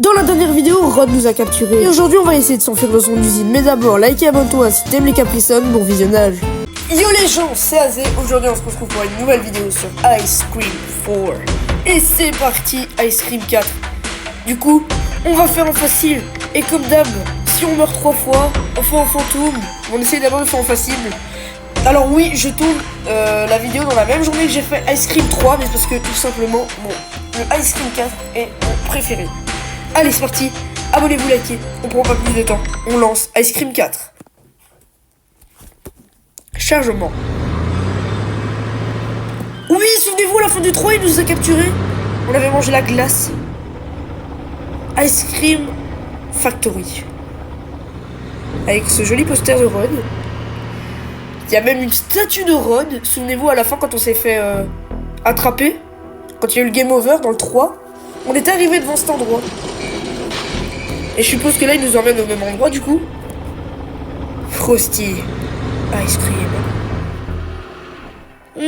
Dans la dernière vidéo, Rod nous a capturés. Et aujourd'hui, on va essayer de s'enfuir de son usine. Mais d'abord, likez, abonne-toi si t'aimes les Capri-Sun. Bon visionnage. Yo les gens, c'est Azé. Aujourd'hui, on se retrouve pour une nouvelle vidéo sur Ice Cream 4. Et c'est parti, Ice Cream 4. Du coup, on va faire en facile. Et comme d'hab, si on meurt 3 fois, on fait en fantôme. On essaye d'abord de faire en facile. Alors oui, je tourne la vidéo dans la même journée que j'ai fait Ice Cream 3. Mais c'est parce que tout simplement, le Ice Cream 4 est mon préféré. Allez, c'est parti. Abonnez-vous, likez. On prend pas plus de temps. On lance Ice Cream 4. Chargement. Oui, souvenez-vous, à la fin du 3, il nous a capturés. On avait mangé la glace. Ice Cream Factory. Avec ce joli poster de Rod. Il y a même une statue de Rod. Souvenez-vous, à la fin, quand on s'est fait attraper, quand il y a eu le game over dans le 3, on était arrivé devant cet endroit. Et je suppose que là, il nous emmène au même endroit, du coup. Frosty Ice Cream.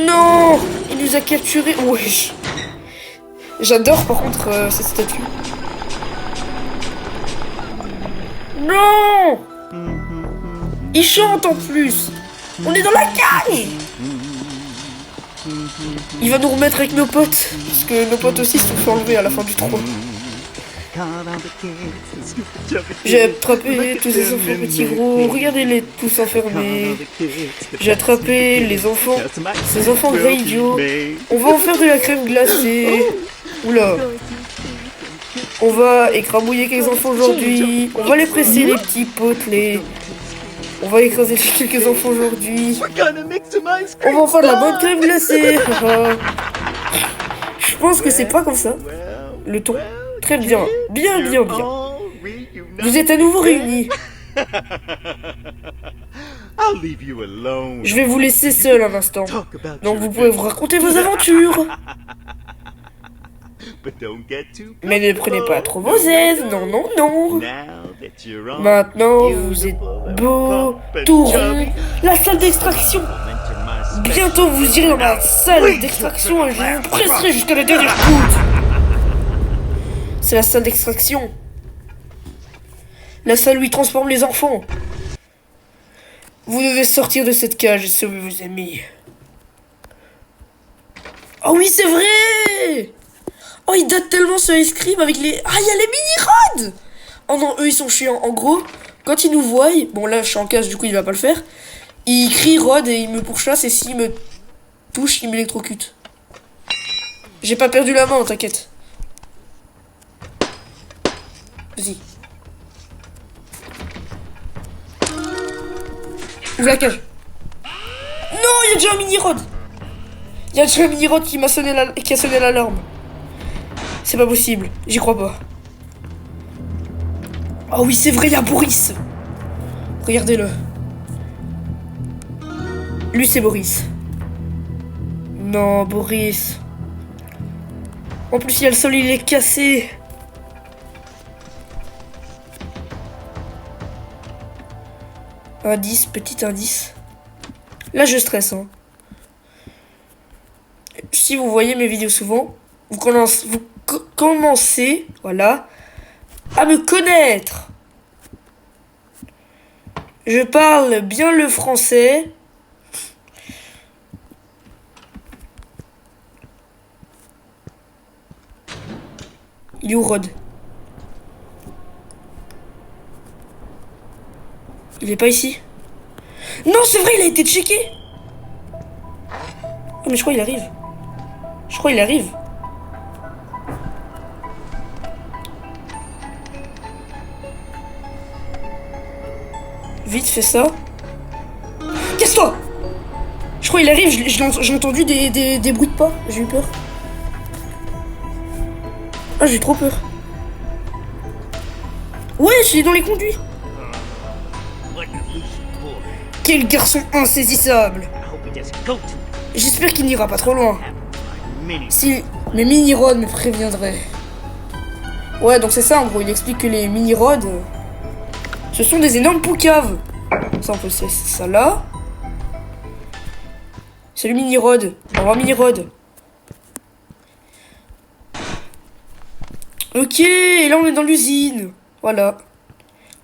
Non, il nous a capturés. Wesh. J'adore, par contre, cette statue. Non. Il chante, en plus. On est dans la cage. Il va nous remettre avec nos potes. Parce que nos potes aussi se sont fait enlever à la fin du 3. J'ai attrapé tous ces enfants petits gros, regardez-les tous enfermés. J'ai attrapé les enfants, ces enfants vrais idiots. On va en faire de la crème glacée. Oula. On va écrabouiller quelques enfants aujourd'hui. On va les presser les petits potelets. On va écraser quelques enfants aujourd'hui. On va en faire de la bonne crème glacée. Je pense que c'est pas comme ça. Le ton. Très bien, bien. Vous êtes à nouveau réunis. Je vais vous laisser seul un instant. Donc vous pouvez vous raconter vos aventures. Mais ne prenez pas trop vos aises, non. Maintenant, vous êtes beau, tout rond. La salle d'extraction. Bientôt, vous irez dans la salle d'extraction et je vous presserai jusqu'à la dernière goutte. C'est la salle d'extraction. La salle où ils transforment les enfants. Vous devez sortir de cette cage et sauver vos amis. Oh oui, c'est vrai. Oh, il date tellement ce ice cream avec les... Ah, il y a les mini-rods. Oh non, eux, ils sont chiants. En gros, quand ils nous voient... Bon, là, je suis en cage, du coup, il va pas le faire. Il crie Rod et il me pourchasse. Et s'il me touche, il m'électrocute. J'ai pas perdu la main, t'inquiète. Vas-y. Ouvre la cage. Non, il y a déjà un mini-rod. Il y a déjà un mini-rod qui a sonné l'alarme. C'est pas possible, j'y crois pas. Oh oui, c'est vrai, il y a Boris. Regardez-le. Lui, c'est Boris. Non, Boris. En plus, il y a le sol, il est cassé. Indice, petit indice. Là, je stresse, hein. Si vous voyez mes vidéos souvent, vous commencez, voilà, à me connaître. Je parle bien le français. You Rod. Il est pas ici. Non, c'est vrai, il a été checké. Oh, mais je crois qu'il arrive. Vite, fais ça. Casse-toi. Je crois qu'il arrive, j'ai entendu des bruits de pas. J'ai eu peur. Ah, j'ai trop peur. Ouais, je suis dans les conduits. Quel garçon insaisissable. J'espère qu'il n'ira pas trop loin. Si mes mini-rods me préviendraient. Ouais, donc c'est ça en gros, il explique que les mini-rods, ce sont des énormes poucaves. Ça, on peut laisser ça là. Salut mini-rod. Au revoir mini-rod. Ok, et là on est dans l'usine. Voilà.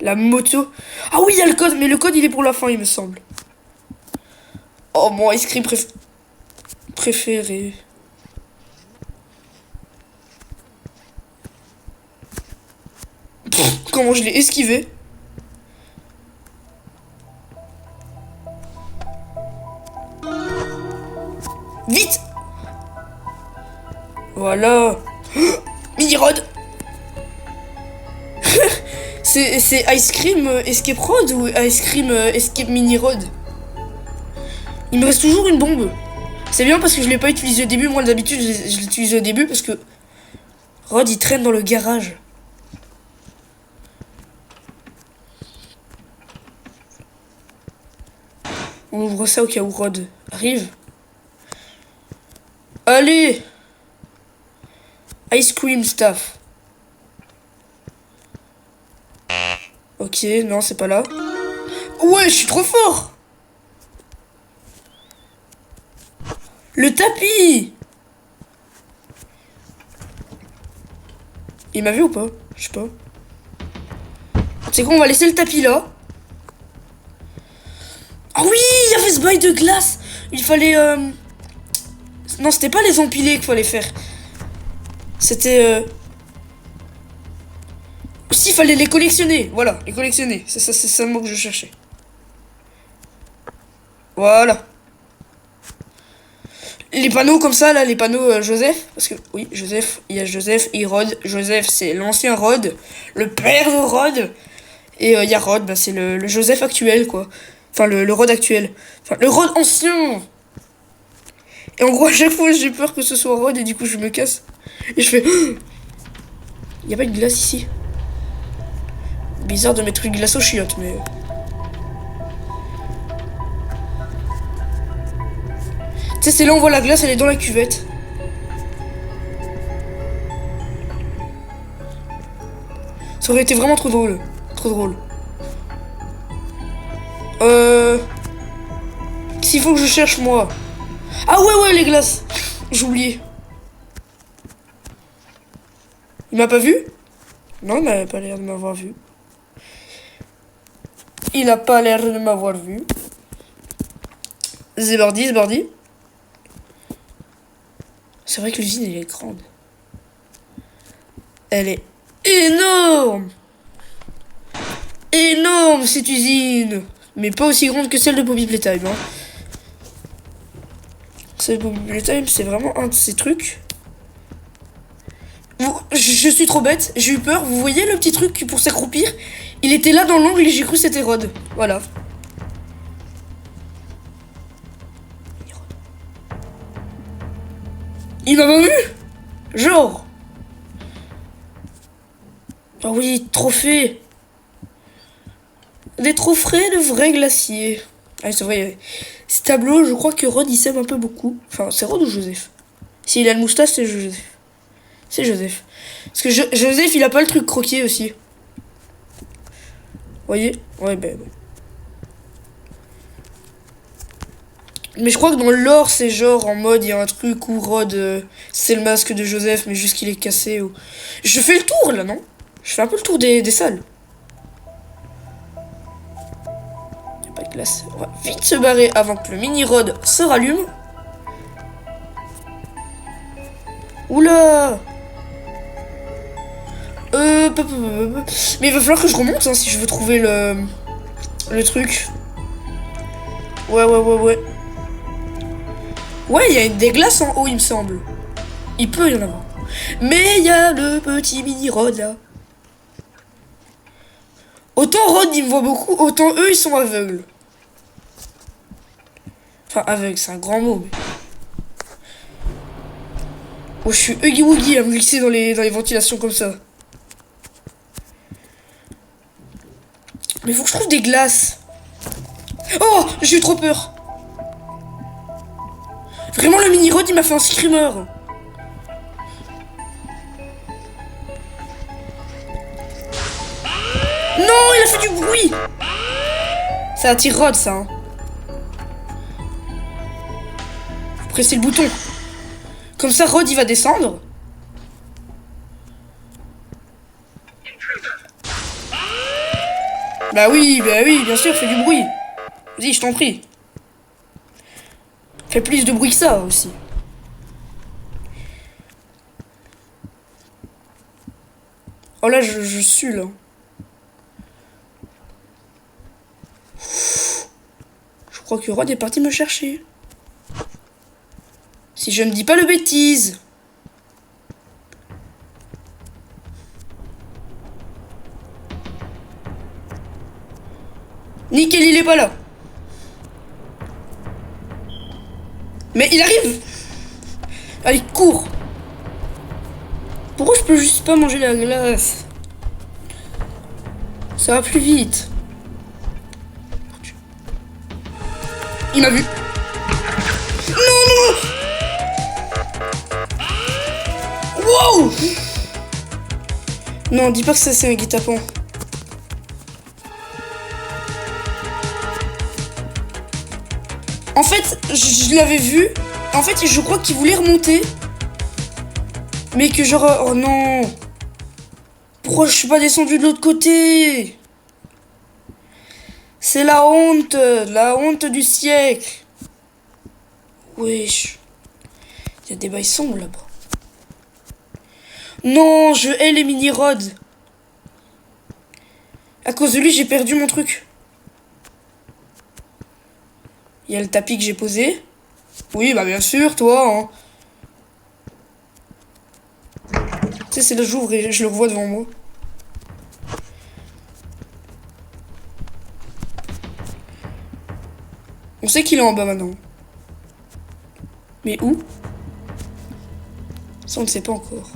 La moto. Ah oui, il y a le code, mais le code il est pour la fin, il me semble. Oh, mon ice cream préféré. Comment je l'ai esquivé. Vite. Voilà. Mini-rod. C'est Ice Cream Escape Rod ou Ice Cream Escape Mini Rod? Il me reste toujours une bombe. C'est bien parce que je l'ai pas utilisé au début. Moi d'habitude je l'utilise au début parce que Rod il traîne dans le garage. On ouvre ça au cas où Rod arrive. Allez. Ice Cream Stuff. Ok, non, c'est pas là. Ouais, je suis trop fort. Le tapis. Il m'a vu ou pas? Je sais pas. C'est quoi, on va laisser le tapis là. Ah oui, il y avait ce bail de glace. Il fallait... Non, c'était pas les empiler qu'il fallait faire. C'était... Aussi, il fallait les collectionner. Voilà, les collectionner. C'est ça le mot que je cherchais. Voilà. Les panneaux comme ça, là, les panneaux Joseph. Parce que, oui, Joseph, il y a Joseph et Rod. Joseph, c'est l'ancien Rod. Le père de Rod. Et il y a Rod, bah, c'est le Joseph actuel, quoi. Enfin, le Rod actuel. Enfin, le Rod ancien. Et en gros, à chaque fois, j'ai peur que ce soit Rod et du coup, je me casse. Et je fais... Il y a pas de glace ici. Bizarre de mettre une glace aux chiottes, mais... Tu sais, c'est là on voit la glace, elle est dans la cuvette. Ça aurait été vraiment trop drôle. Trop drôle. S'il faut que je cherche, moi. Ah ouais, les glaces. J'ai oublié. Il m'a pas vu? Non, il n'a pas l'air de m'avoir vu. Il a pas l'air de m'avoir vu. Zébardi. C'est vrai que l'usine, elle est grande. Elle est énorme. Énorme, cette usine. Mais pas aussi grande que celle de Poppy Playtime. Hein. Celle de Poppy Playtime, c'est vraiment un de ces trucs. Je suis trop bête, j'ai eu peur. Vous voyez le petit truc pour s'accroupir? Il était là dans l'angle et j'ai cru que c'était Rod. Voilà. Il m'a pas vu? Genre. Ah oui, trophée. Des trophées de vrais glaciers. Ah, c'est vrai. Ce tableau, je crois que Rod il s'aime un peu beaucoup. Enfin, c'est Rod ou Joseph? S'il a le moustache, c'est Joseph. C'est Joseph. Parce que Joseph, il a pas le truc croqué aussi. Vous voyez? Ouais, ben. Mais je crois que dans l'or, c'est genre en mode, il y a un truc où Rod, c'est le masque de Joseph, mais juste qu'il est cassé. Ou... Je fais le tour là, non? Je fais un peu le tour des salles. Il n'y a pas de glace. On va vite se barrer avant que le mini-Rod se rallume. Oula! Mais il va falloir que je remonte hein, si je veux trouver le truc. Ouais. Ouais, il y a des glaces en haut, il me semble. Il peut y en avoir. Mais il y a le petit mini-Rod là. Autant Rod il me voit beaucoup, autant eux ils sont aveugles. Enfin, aveugle, c'est un grand mot. Mais... Oh, je suis Huggy Wuggy à me glisser dans les ventilations comme ça. Mais faut que je trouve des glaces. Oh, j'ai eu trop peur. Vraiment, le mini-Rod, il m'a fait un screamer. Non, il a fait du bruit. Ça attire Rod, ça. Hein. Faut presser le bouton. Comme ça, Rod, il va descendre. Bah oui, bien sûr, fais du bruit. Vas-y, je t'en prie. Fais plus de bruit que ça aussi. Oh là, je sue là. Je crois que Rod est parti me chercher. Si je ne dis pas de bêtises. Nickel, il est pas là. Mais il arrive. Allez, cours. Pourquoi je peux juste pas manger la glace? Ça va plus vite. Il m'a vu. Non, non, non. Wow. Non, dis pas que ça c'est un guet-apens. En fait, je l'avais vu. En fait, je crois qu'il voulait remonter. Mais que genre... Oh non. Pourquoi je suis pas descendu de l'autre côté? C'est la honte du siècle. Wesh. Il y a des bails sombres là-bas. Non, je hais les mini-rods. À cause de lui, j'ai perdu mon truc. Il y a le tapis que j'ai posé. Oui, bah bien sûr, toi. Hein. Tu sais, c'est là j'ouvre et je le revois devant moi. On sait qu'il est en bas maintenant. Mais où? Ça, on ne sait pas encore.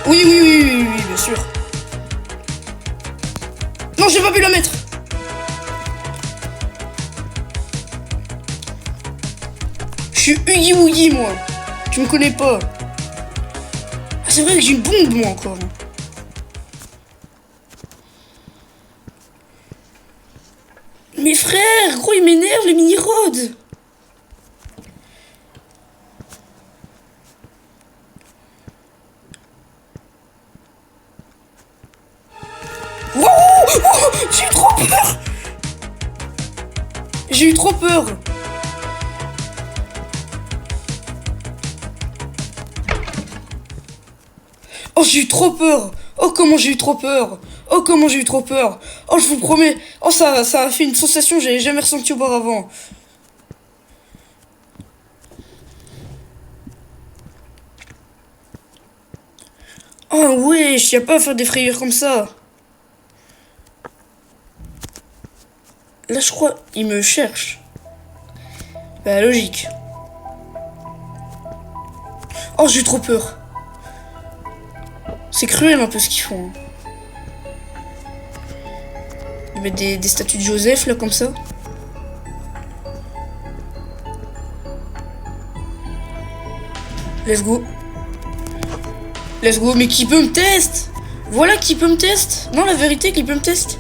Oui, bien sûr. Non, j'ai pas pu la mettre. Je suis Huggy Wuggy, moi. Tu me connais pas. Ah, c'est vrai que j'ai une bombe, moi, encore. Mais frère, gros, il m'énerve, les mini-rods. Wow, j'ai eu trop peur. J'ai eu trop peur. Oh, j'ai eu trop peur. Oh, comment j'ai eu trop peur. Oh, comment j'ai eu trop peur. Oh, je vous promets. Oh, ça a fait une sensation que j'avais jamais ressentie auparavant. Oh, wesh, y'a pas à faire des frayeurs comme ça. Là, je crois, il me cherche. Bah, logique. Oh, j'ai eu trop peur. C'est cruel un peu ce qu'ils font. Ils mettent des statues de Joseph, là, comme ça. Let's go. Let's go. Mais qui peut me tester? Voilà qui peut me tester. Non, la vérité, qui peut me tester.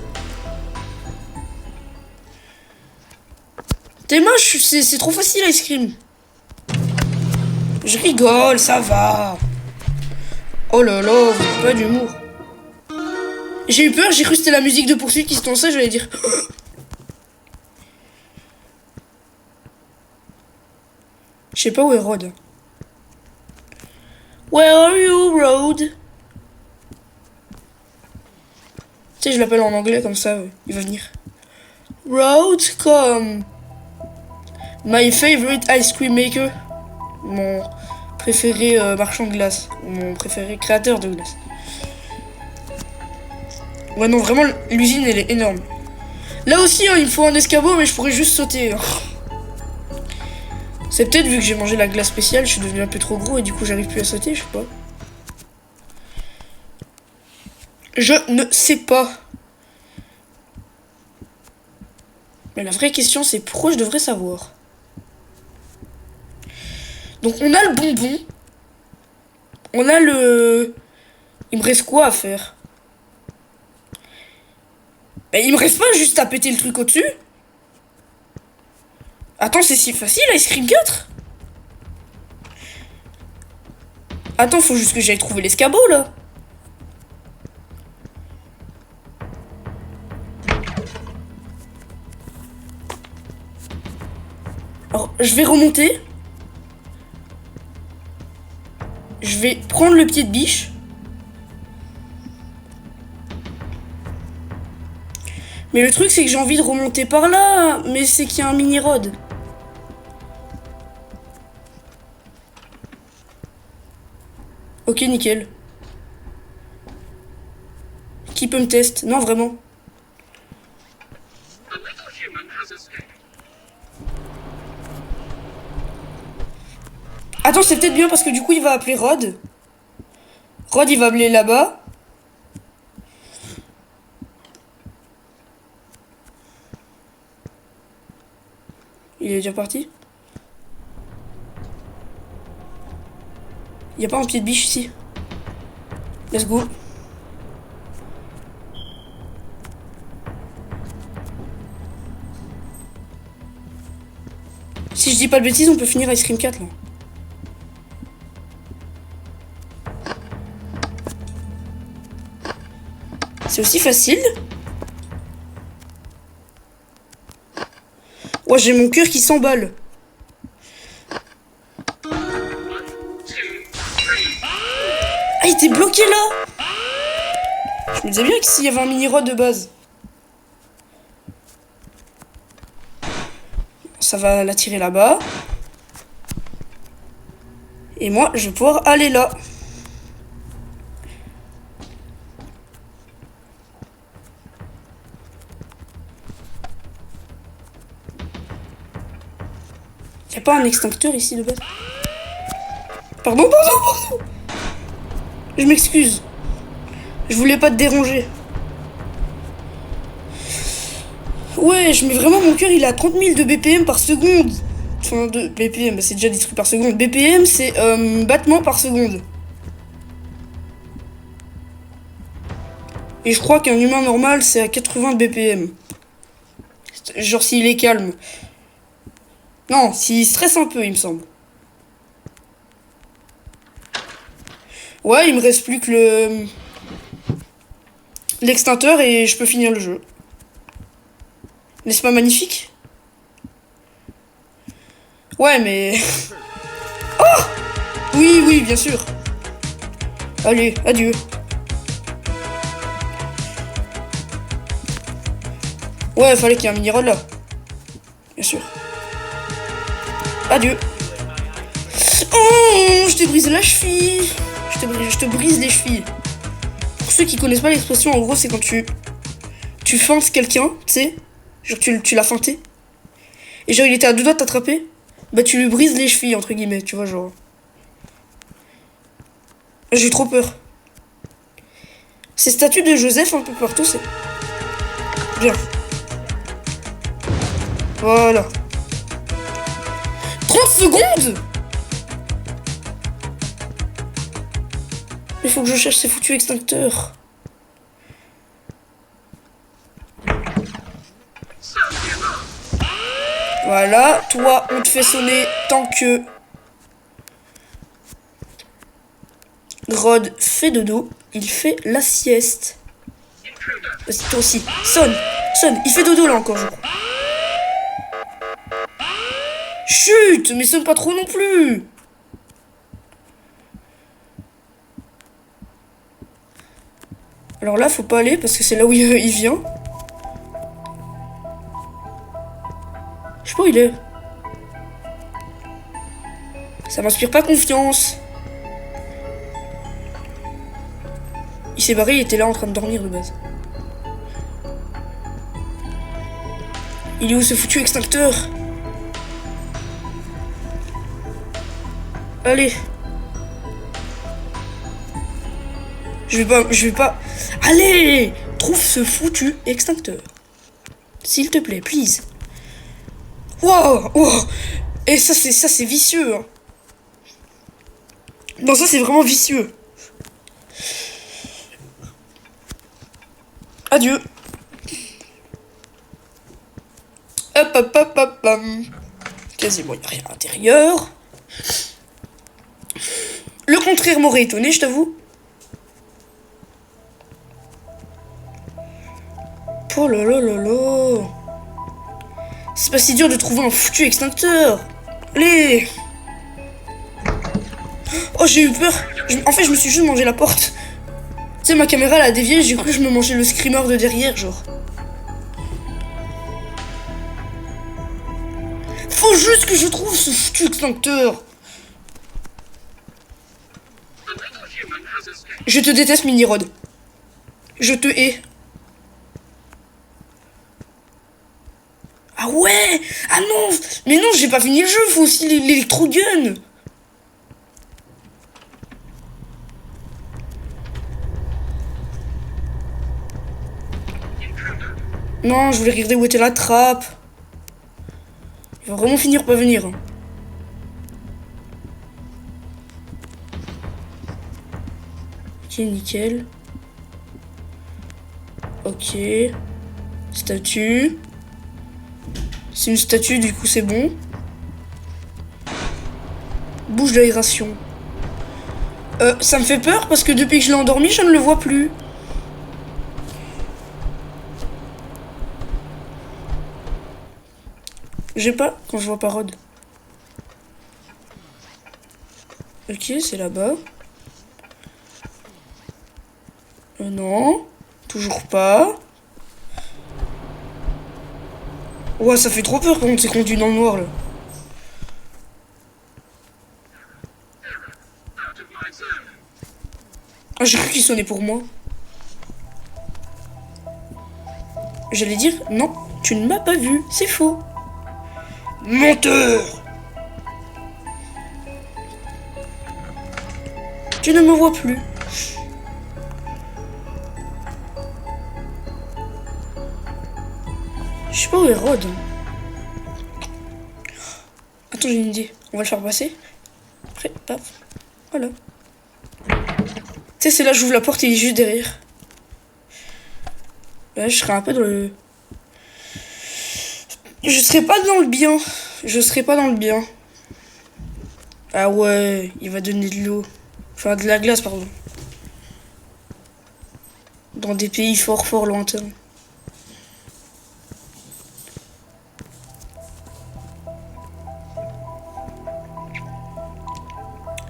T'es moche, c'est trop facile, Ice Cream. Je rigole, ça va. Oh là là, vous n'avez pas d'humour. J'ai eu peur, j'ai cru que c'était la musique de poursuite qui se lançait, j'allais dire. Je sais pas où est Rod. Where are you, Rod? Tu sais, je l'appelle en anglais comme ça, il va venir. Rod, come. My favorite ice cream maker. Mon préféré marchand de glace. Mon préféré créateur de glace. Ouais, non, vraiment, l'usine, elle est énorme. Là aussi, hein, il me faut un escabeau, mais je pourrais juste sauter. Hein. C'est peut-être vu que j'ai mangé la glace spéciale, je suis devenu un peu trop gros et du coup, j'arrive plus à sauter, je sais pas. Je ne sais pas. Mais la vraie question, c'est pourquoi je devrais savoir. Donc, on a le bonbon. On a le... Il me reste quoi à faire? Ben, il me reste pas juste à péter le truc au-dessus. Attends, c'est si facile, Ice Cream 4. Attends, faut juste que j'aille trouver l'escabeau, là. je vais remonter. Je vais prendre le pied de biche. Mais le truc, c'est que j'ai envie de remonter par là. Mais c'est qu'il y a un mini-rod. Ok, nickel. Qui peut me tester? Non, vraiment. Attends, c'est peut-être bien parce que du coup, il va appeler Rod. Rod, il va appeler là-bas. Il est déjà parti. Il n'y a pas un pied de biche ici. Let's go. Si je dis pas de bêtises, on peut finir Ice Cream 4 là. C'est aussi facile. Ouais, j'ai mon cœur qui s'emballe. Ah, il était bloqué là. Je me disais bien que s'il y avait un mini-rod de base. Ça va l'attirer là-bas. Et moi, je vais pouvoir aller là. Y'a pas un extincteur ici de base? Pardon. Je m'excuse. Je voulais pas te déranger. Ouais, je mets vraiment mon cœur, il est à 30 000 de BPM par seconde. Enfin, de BPM, c'est déjà détruit par seconde. BPM, c'est battements par seconde. Et je crois qu'un humain normal, c'est à 80 BPM. Genre s'il est calme. Non, s'il stresse un peu, il me semble. Ouais, il me reste plus que l'extincteur et je peux finir le jeu. N'est-ce pas magnifique? Ouais, mais... Oh! Oui, bien sûr. Allez, adieu. Ouais, fallait qu'il y ait un mini-rod là. Bien sûr. Adieu. Oh, je t'ai brisé la cheville. Je te brise les chevilles. Pour ceux qui connaissent pas l'expression, en gros, c'est quand tu feintes quelqu'un, tu sais. Genre, tu l'as feinté. Et genre, il était à deux doigts de t'attraper. Bah, tu lui brises les chevilles, entre guillemets, tu vois, genre. J'ai trop peur. Ces statues de Joseph un peu partout, c'est... Bien. Voilà. 30 secondes! Il faut que je cherche ces foutus extincteurs. Voilà, toi, on te fait sonner tant que Rod fait dodo, il fait la sieste. Toi aussi, sonne, il fait dodo là encore, je crois. Chut, mais sonne pas trop non plus. Alors là, faut pas aller parce que c'est là où il vient. Je sais pas où il est. Ça m'inspire pas confiance. Il s'est barré, il était là en train de dormir de base. Il est où ce foutu extincteur? Allez. Je vais pas... Allez! Trouve ce foutu extincteur. S'il te plaît, please. Wow! Et ça c'est vicieux. Hein. Non, ça c'est vraiment vicieux. Adieu. Hop. Quasiment, il n'y a rien à l'intérieur. Le contraire m'aurait étonné, je t'avoue. Oh là là. C'est pas si dur de trouver un foutu extincteur. Allez. Oh, j'ai eu peur. En fait, je me suis juste mangé la porte. Tu sais, ma caméra, elle a dévié, j'ai cru que je me mangeais le screamer de derrière, genre. Faut juste que je trouve ce foutu extincteur. Je te déteste, Mini-Rod. Je te hais. Ah ouais. Ah non. Mais non, j'ai pas fini le jeu, faut aussi l'électro-gun. Non, je voulais regarder où était la trappe. Il va vraiment finir par venir. Ok, nickel. Ok. Statue. C'est une statue, du coup c'est bon. Bouche d'aération. Ça me fait peur parce que depuis que je l'ai endormi, je ne le vois plus. J'ai pas quand je vois pas Rod. Ok, c'est là-bas. Non, toujours pas. Ouais, ça fait trop peur quand on s'est conduit dans le noir là. Ah, j'ai cru qu'il sonnait pour moi. J'allais dire, non, tu ne m'as pas vu, c'est faux. Menteur! Tu ne me vois plus. Je sais pas où est Rod. Attends, j'ai une idée. On va le faire passer. Après, paf. Voilà. Tu sais, c'est là j'ouvre la porte et il est juste derrière. Là, je serai un peu dans le... Je serai pas dans le bien. Je serai pas dans le bien. Ah ouais, il va donner de l'eau. Enfin, de la glace, pardon. Dans des pays fort, fort lointains.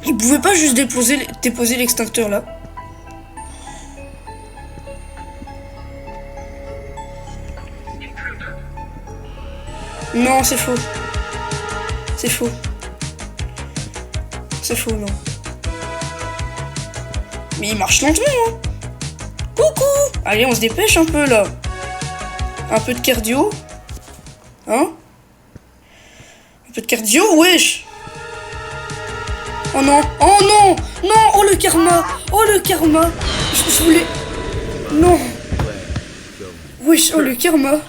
Il pouvait pas juste déposer l'extincteur là? Non, c'est faux. C'est faux. C'est faux, non. Mais il marche lentement, hein. Coucou! Allez, on se dépêche un peu, là. Un peu de cardio. Hein? Un peu de cardio, wesh! Oh non! Oh non! Non! Oh le karma! Oh le karma! Je voulais... Non! Wesh, oh le karma!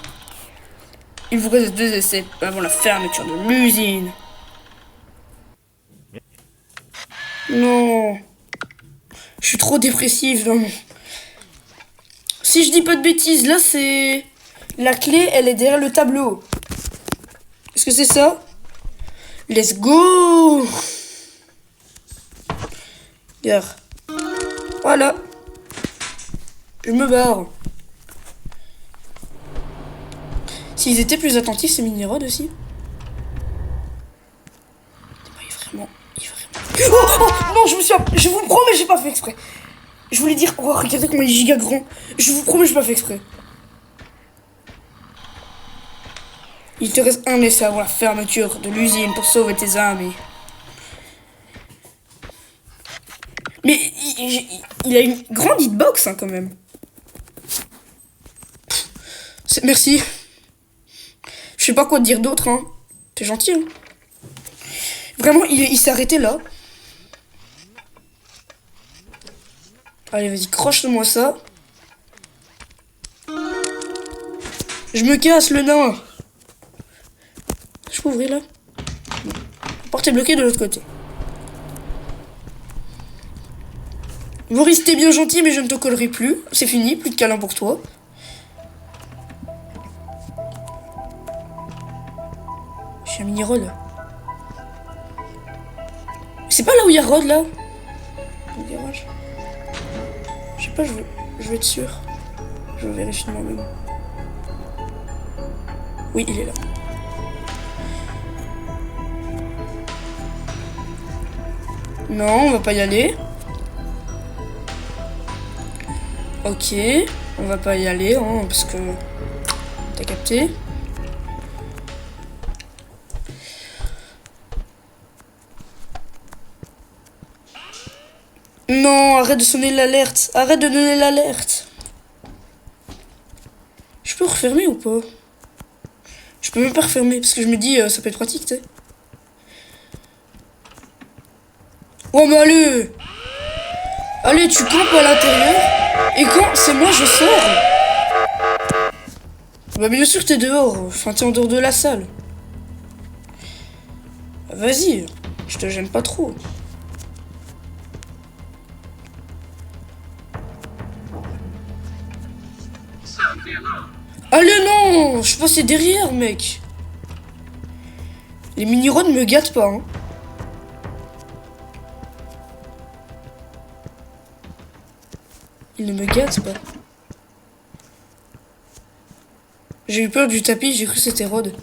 Il vous reste 2 essais avant la fermeture de l'usine. Non. Je suis trop dépressive, non. Si je dis pas de bêtises, là c'est... La clé, elle est derrière le tableau. Est-ce que c'est ça? Let's go! Regarde. Voilà. Je me barre. S'ils étaient plus attentifs, c'est Mini-Rod aussi. Il est vraiment... Oh, non, je vous promets, j'ai pas fait exprès. Je voulais dire, oh, regardez comment il est giga grand. Je vous promets, j'ai pas fait exprès. Il te reste un essai avant la fermeture de l'usine pour sauver tes amis. Mais il a une grande hitbox, hein, quand même. Merci. Je sais pas quoi te dire d'autre, hein. T'es gentil, hein. Vraiment, il s'est arrêté là. Allez, vas-y, croche-moi ça. Je me casse, le nain. Je peux ouvrir là? Non. La porte est bloquée de l'autre côté. Boris, t'es bien gentil, mais je ne te collerai plus. C'est fini, plus de câlins pour toi. Je suis un mini-Rod. C'est pas là où il y a Rod, là? Le garage. Je sais pas, je veux être sûr. Je vérifie moi-même. Oui, il est là. Non, on va pas y aller. Ok, on va pas y aller, hein, parce que... T'as capté? Non, arrête de sonner l'alerte. Arrête de donner l'alerte. Je peux refermer ou pas? Je peux même pas refermer, parce que je me dis, ça peut être pratique, tu sais. Oh, mais allez! Allez, tu campes à l'intérieur. Et quand c'est moi, je sors. Bah bien sûr t'es dehors. Enfin, t'es en dehors de la salle. Vas-y, je te gêne pas trop. Allez non, je suis passé derrière, mec. Les mini-rods me gâtent pas, hein. Ils ne me gâtent pas. J'ai eu peur du tapis, j'ai cru que c'était Rod.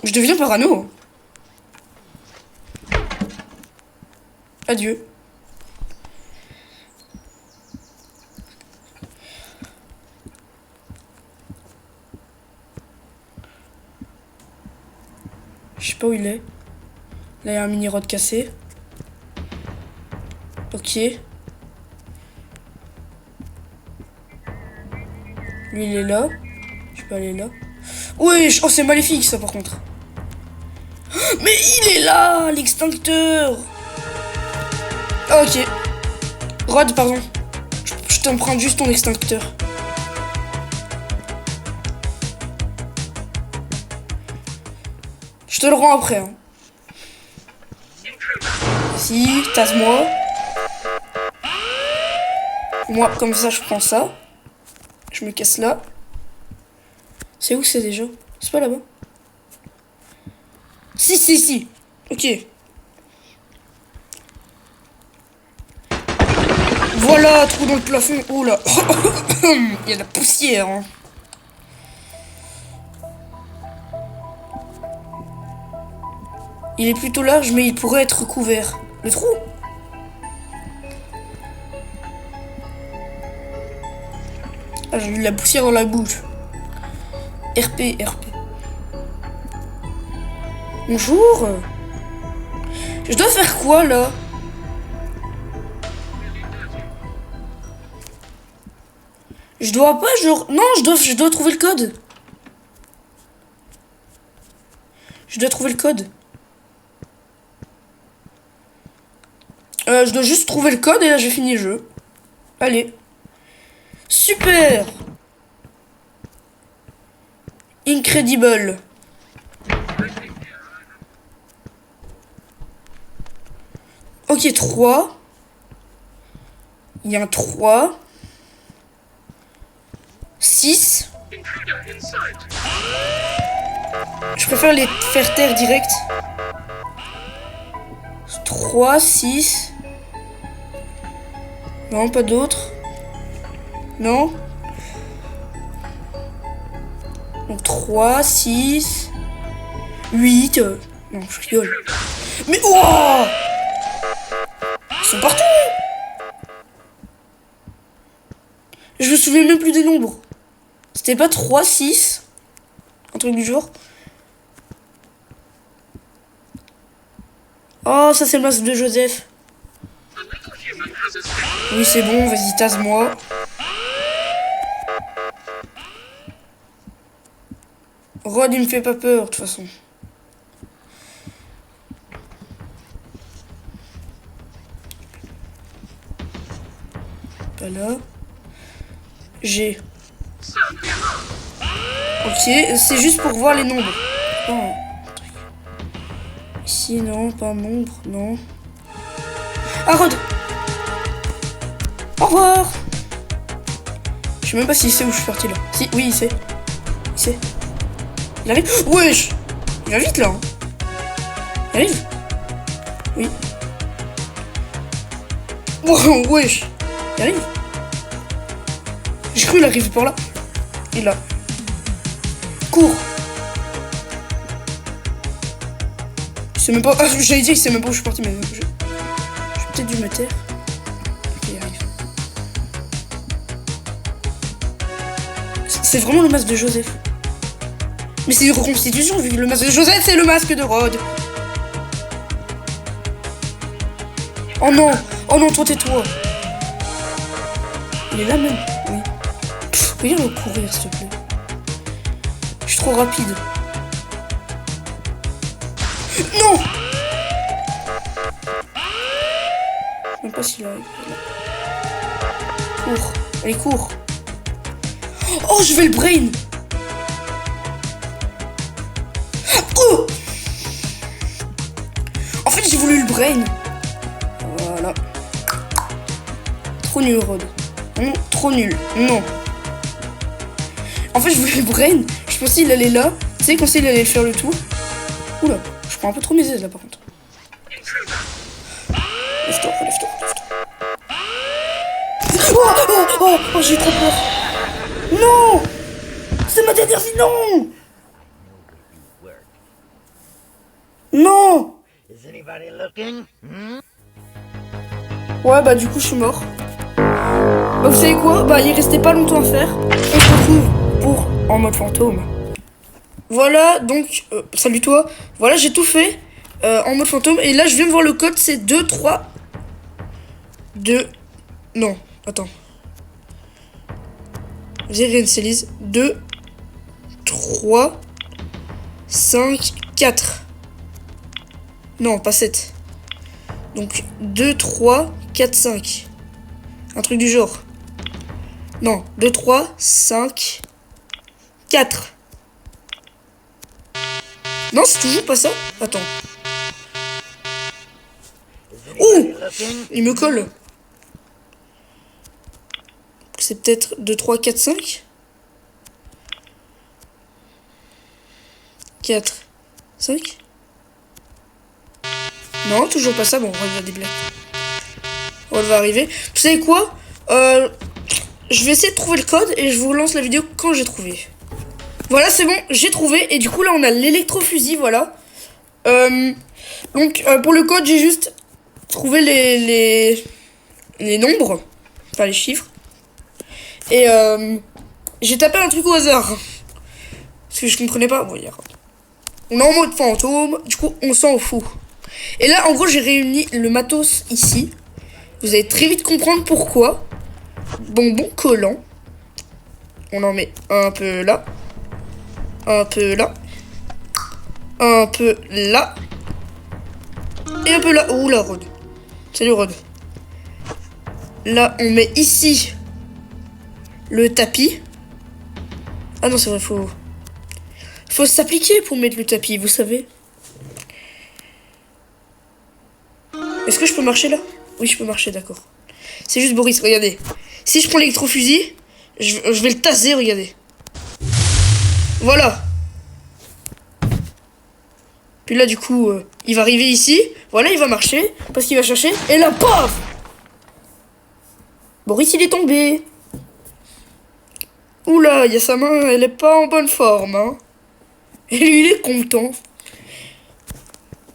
Je deviens parano. Adieu. Je sais pas où il est. Là, il y a un mini-rod cassé. Ok. Lui, il est là. Je peux aller là. Oui, oh, c'est maléfique, ça, par contre. Mais il est là, l'extincteur. Ok. Rod, pardon. Je t'emprunte juste ton extincteur. Je te le rends après. Hein. Si, tasse-moi. Moi, comme ça, je prends ça. Je me casse là. C'est où c'est déjà? C'est pas là-bas. Si. Ok. Voilà, trou dans le plafond. Oh là. Il y a de la poussière. Hein. Il est plutôt large, mais il pourrait être couvert. Le trou. Ah, j'ai eu de la poussière dans la bouche. RP. Bonjour. Je dois faire quoi, là? Je dois pas, Non, je dois trouver le code. Je dois trouver le code. Je dois juste trouver le code et là j'ai fini le jeu. Allez. Super. Incredible. Ok, 3. Il y a un 3. 6. Je préfère les faire taire direct. 3, 6. Non, pas d'autres. Non. Donc 3, 6, 8. Non, je rigole. Mais oh! Ils sont partout! Je me souviens même plus des nombres. C'était pas 3, 6? Un truc du genre. Oh, ça c'est le masque de Joseph. Oui, c'est bon, vas-y, tasse-moi. Rod, il me fait pas peur, de toute façon. Pas là. G. Ok, c'est juste pour voir les nombres. Oh. Ici, non, pas un nombre, non. Ah, Rod! Au revoir! Je sais même pas s'il sait où je suis parti là. Si, oui, il sait. Il sait. Il arrive. Wesh! Il va vite là. Hein. Il arrive. Oui. Oh, wesh! Il arrive. J'ai cru qu'il arrivait par là. Il est là. Cours! C'est même pas... Ah, j'allais dire que c'est même pas où je suis parti, mais... J'ai peut-être dû me taire. Ok, il arrive. C'est vraiment le masque de Joseph. Mais c'est une reconstitution, vu que le masque de Joseph, c'est le masque de Rod. Oh non! Oh non, toi, tais-toi! Il est là même, oui. Regarde courir, s'il te plaît. Je suis trop rapide. Non! Je sais même pas s'il arrive. Cours. Allez, cours. Oh, je vais le brain! Oh! En fait, j'ai voulu le brain. Voilà. Trop nul, Rod. Non, trop nul. Non. En fait, je voulais le brain. Je pensais qu'il allait là. Tu sais, quand il allait faire le tour. Oula, je prends un peu trop mes aises là par contre. Lève-toi, lève-toi, lève-toi. Oh, j'ai trop peur. Non! C'est ma dernière vie, non! Non! Ouais, bah du coup, je suis mort. Bah, vous savez quoi? Bah, il restait pas longtemps à faire. On se retrouve pour en mode fantôme. Voilà, donc, salut toi. Voilà, j'ai tout fait en mode fantôme. Et là, je viens de voir le code, c'est 2, 3... 2... Non, attends. Zéréncélise. 2, 3, 5, 4. Non, pas 7. Donc, 2, 3, 4, 5. Un truc du genre. Non, 2, 3, 5, 4. Non, c'est toujours pas ça. Attends. Oh! Il me colle. C'est peut-être 2, 3, 4, 5. 4, 5. Non, toujours pas ça. Bon, on va des blagues. On va arriver. Vous savez quoi? Je vais essayer de trouver le code et je vous relance la vidéo quand j'ai trouvé. Voilà, c'est bon, j'ai trouvé. Et du coup, là, on a l'électrofusil, voilà. Donc, pour le code, j'ai juste trouvé les nombres. Enfin, les chiffres. Et j'ai tapé un truc au hasard. Parce que je comprenais pas. Bon, on est en mode fantôme. Du coup, on s'en fout. Et là, en gros, j'ai réuni le matos ici. Vous allez très vite comprendre pourquoi. Bonbon collant. On en met un peu là. Un peu là. Un peu là. Et un peu là. Oula, Rod. Salut, Rod. Là, on met ici le tapis. Ah non, c'est vrai, faut s'appliquer pour mettre le tapis, vous savez. Est-ce que je peux marcher là? Oui, je peux marcher, d'accord. C'est juste Boris, regardez. Si je prends l'électrofusil, je vais le taser, regardez. Voilà. Puis là, du coup, il va arriver ici. Voilà, il va marcher. Parce qu'il va chercher. Et là, paf! Boris, il est tombé. Oula, il y a sa main, elle est pas en bonne forme, hein. Et lui, il est content.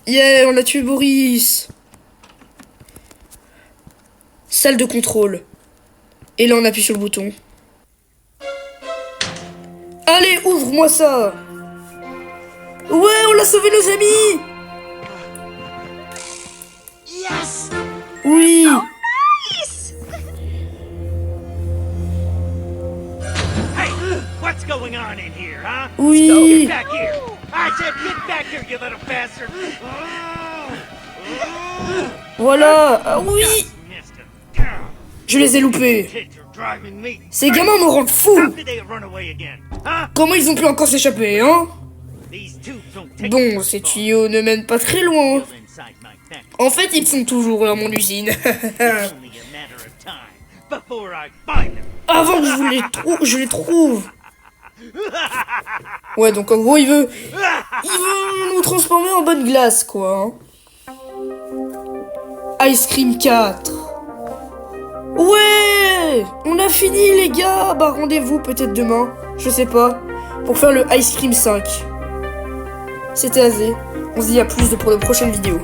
Yeah, on a tué Boris. Salle de contrôle. Et là, on appuie sur le bouton. Allez, ouvre-moi ça. Ouais, on a sauvé nos amis. Yes. Oui. Oh, nice. Hey, what's going on in here, huh? Oui. Get back here! I said get back here, you little bastard! Voilà. Ah oui. Je les ai loupés. Ces gamins me rendent fou. Comment ils ont pu encore s'échapper, hein? Bon, ces tuyaux ne mènent pas très loin. En fait, ils sont toujours dans mon usine. Avant que je les trouve. Ouais, donc en gros, il veut nous transformer en bonne glace, quoi. Hein. Ice Cream 4. Ouais, on a fini, les gars. Bah, rendez-vous peut-être demain, je sais pas, pour faire le Ice Cream 5. c'était Azé. On se dit à plus pour de prochaines vidéos.